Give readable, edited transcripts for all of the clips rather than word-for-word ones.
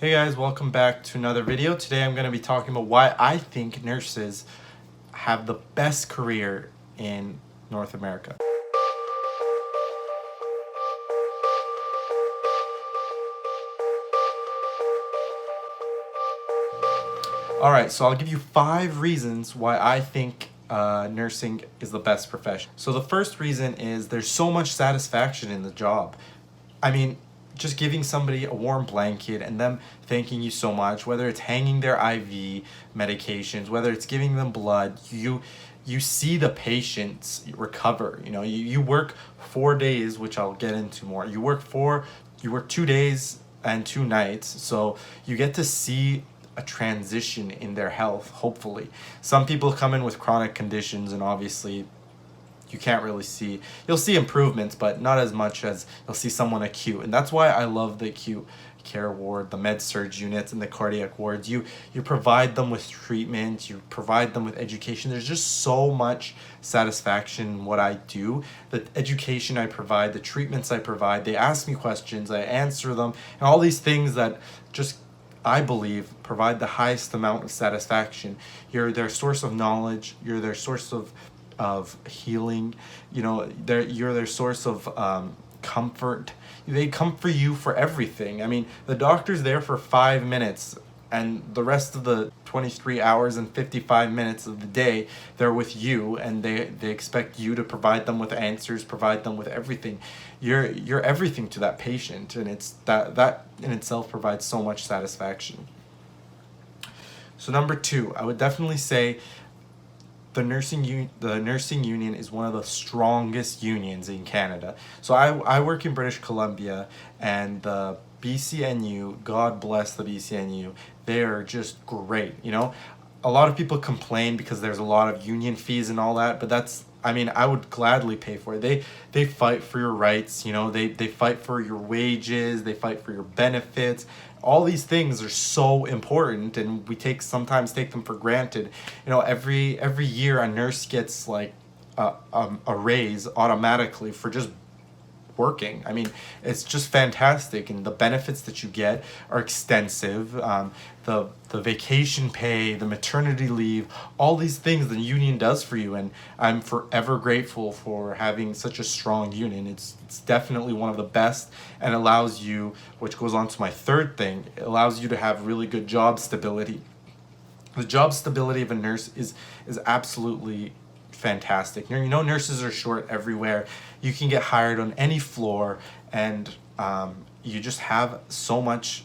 Hey guys, welcome back to another video. Today I'm going to be talking about why I think nurses have the best career in North America. Alright, so I'll give you 5 reasons why I think nursing is the best profession. So the first reason is there's so much satisfaction in the job. I mean, just giving somebody a warm blanket and them thanking you so much, whether it's hanging their IV medications, whether it's giving them blood, you see the patients recover. You work 4 days, which I'll get into more. You work 2 days and 2 nights, so you get to see a transition in their health, hopefully. Some people come in with chronic conditions, and obviously you can't really see, you'll see improvements, but not as much as you'll see someone acute. And that's why I love the acute care ward, the med surg units, and the cardiac wards. You provide them with treatment, you provide them with education. There's just so much satisfaction in what I do. The education I provide, the treatments I provide, they ask me questions, I answer them, and all these things that just, I believe, provide the highest amount of satisfaction. You're their source of knowledge, you're their source of healing, you're their source of comfort. They come for you for everything. I mean, the doctor's there for 5 minutes, and the rest of the 23 hours and 55 minutes of the day, they're with you, and they expect you to provide them with answers, provide them with everything. You're everything to that patient, and it's that in itself provides so much satisfaction. So number 2, I would definitely say the nursing union is one of the strongest unions in Canada. So I work in British Columbia, and the BCNU, God bless the BCNU, they are just great. A lot of people complain because there's a lot of union fees and all that, but I would gladly pay for it. They fight for your rights, they fight for your wages, they fight for your benefits. All these things are so important, and we sometimes take them for granted. Every year a nurse gets like a raise automatically for just working. I mean, it's just fantastic, and the benefits that you get are extensive. The vacation pay, the maternity leave, all these things the union does for you, and I'm forever grateful for having such a strong union. It's definitely one of the best, and allows you, which goes on to my third thing, it allows you to have really good job stability. The job stability of a nurse is absolutely fantastic. Nurses are short everywhere. You can get hired on any floor, and you just have so much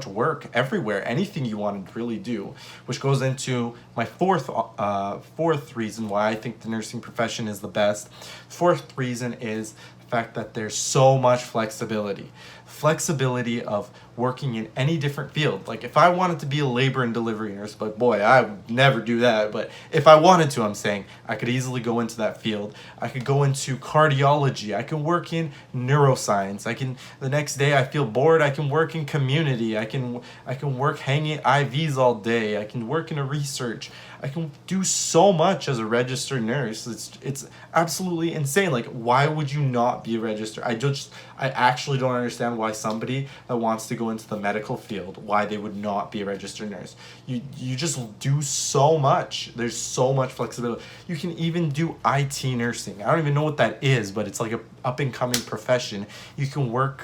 work everywhere. Anything you want to really do, which goes into my fourth reason why I think the nursing profession is the best. Fourth reason is the fact that there's so much flexibility of working in any different field. Like, if I wanted to be a labor and delivery nurse, but boy, I would never do that, but if I wanted to, I'm saying I could easily go into that field. I could go into cardiology, I can work in neuroscience, the next day I feel bored, I can work in community, I can work hanging IVs all day, I can work in a research, I can do so much as a registered nurse. It's absolutely insane. Like, why would you not be a registered? I actually don't understand why somebody that wants to go into the medical field, why they would not be a registered nurse. You just do so much. There's so much flexibility. You can even do IT nursing. I don't even know what that is, but it's like a up and coming profession. You can work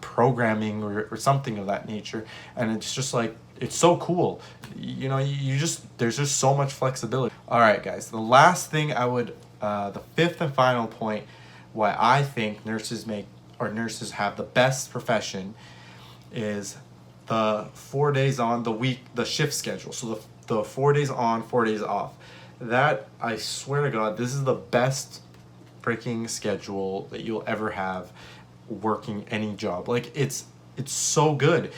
programming or something of that nature, and it's just like, it's so cool. There's just so much flexibility. All right, guys, the last thing the fifth and final point why I think nurses have the best profession is the 4 days on the week, the shift schedule. So the 4 days on, 4 days off. That, I swear to God, this is the best freaking schedule that you'll ever have working any job. Like, it's so good.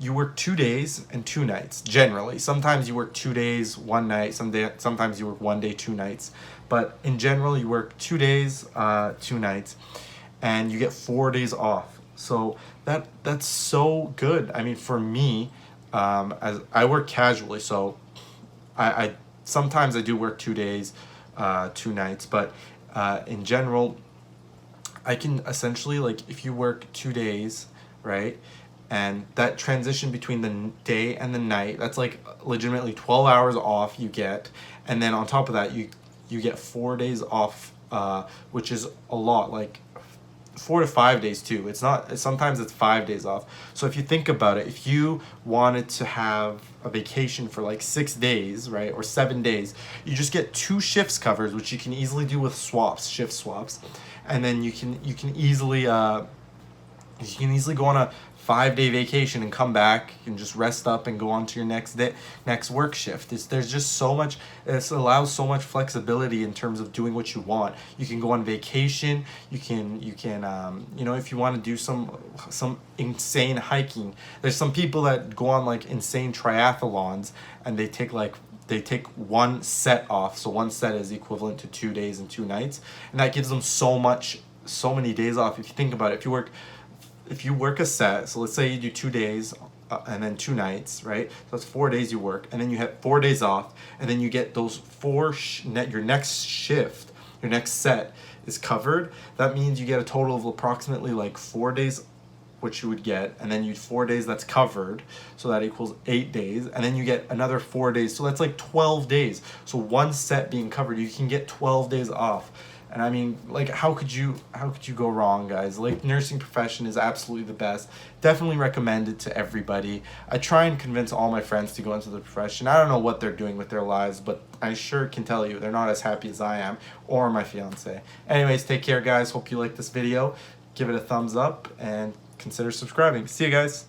You work 2 days and 2 nights generally. Sometimes you work 2 days, 1 night. Sometimes you work 1 day, 2 nights. But in general, you work 2 days, 2 nights, and you get 4 days off. So that's so good. I mean, for me, as I work casually, so I sometimes I do work 2 days, 2 nights, but in general, I can essentially, like, if you work 2 days, right, And that transition between the day and the night, that's like legitimately 12 hours off you get. And then on top of that, you get 4 days off, which is a lot, like 4 to 5 days too. It's not, sometimes it's 5 days off. So if you think about it, if you wanted to have a vacation for like 6 days, right, or 7 days, you just get 2 shifts covered, which you can easily do with swaps, shift swaps. And then you can easily go on a 5-day vacation and come back and just rest up and go on to your next work shift. There's just so much, this allows so much flexibility in terms of doing what you want. You can go on vacation, you can you know, if you want to do some insane hiking. There's some people that go on like insane triathlons, and they take 1 set off. So 1 set is equivalent to 2 days and 2 nights, and that gives them so many days off. If you think about it, if you work a set, so let's say you do 2 days and then 2 nights, right? So that's 4 days you work, and then you have 4 days off, and then you get those your next shift, your next set is covered. That means you get a total of approximately like 4 days, which you would get, and then 4 days that's covered, so that equals 8 days, and then you get another 4 days, so that's like 12 days. So 1 set being covered, you can get 12 days off. And I mean, like, how could you go wrong, guys? Like, nursing profession is absolutely the best. Definitely recommend it to everybody. I try and convince all my friends to go into the profession. I don't know what they're doing with their lives, but I sure can tell you they're not as happy as I am, or my fiance. Anyways, take care, guys. Hope you liked this video. Give it a thumbs up and consider subscribing. See you guys.